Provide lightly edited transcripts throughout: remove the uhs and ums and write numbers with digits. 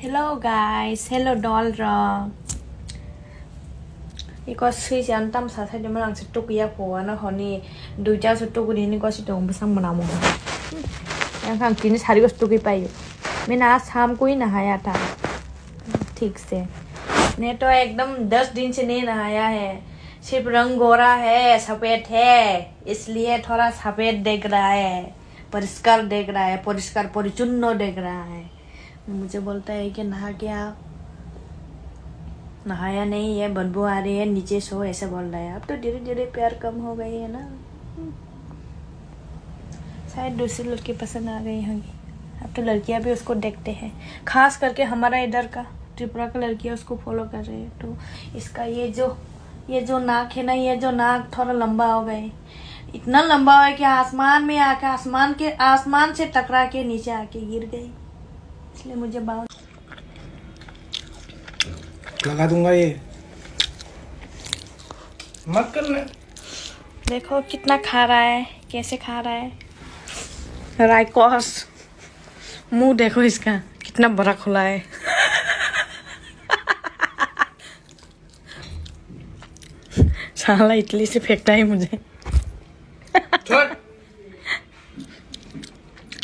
Hello guys, hello Dollar. Iko suy chẳng tâm sao thay mà làm sự tục ya của nó họ nè đuổi cháu sự tục đi nó sự đồng sang mà làm một yang khang kini सारी वस्तु की पाई मैंने आज शाम को ही नहाया था ठीक से ने तो एकदम 10 दिन से नहीं नहाया है सिर्फ रंग गोरा है सफेद है इसलिए थोड़ा सफेद दिख रहा है परिष्कार दिख रहा है परिष्कार परिचुन्न दिख रहा है मुझे बोलता है कि नहा के आओ नहाया नहीं है बदबू आ रही है नीचे सो ऐसे बोल रहा है अब तो धीरे धीरे प्यार कम हो गई है ना शायद दूसरी लड़की पसंद आ गई होगी अब तो लड़कियां भी उसको देखते हैं खास करके हमारा इधर का त्रिपुरा का लड़कियां उसको फॉलो कर रही है तो इसका ये जो नाक है ना ये जो नाक थोड़ा लंबा हो गए इतना लंबा है कि आसमान में आके आसमान से टकरा के नीचे आके गिर गई इसलिए मुझे बहुत लगा दूंगा ये मत करना। देखो कितना खा रहा है कैसे खा रहा है राइकोस मुंह देखो इसका कितना बड़ा खुला है साला इटली से फेंकता है मुझे छोड़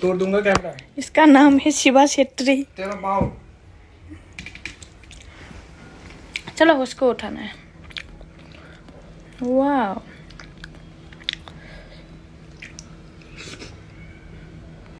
तोड़ दूंगा कैमरा। इसका नाम है शिवा शेट्टी तेरा पाँव चलो उसको उठाना है वाह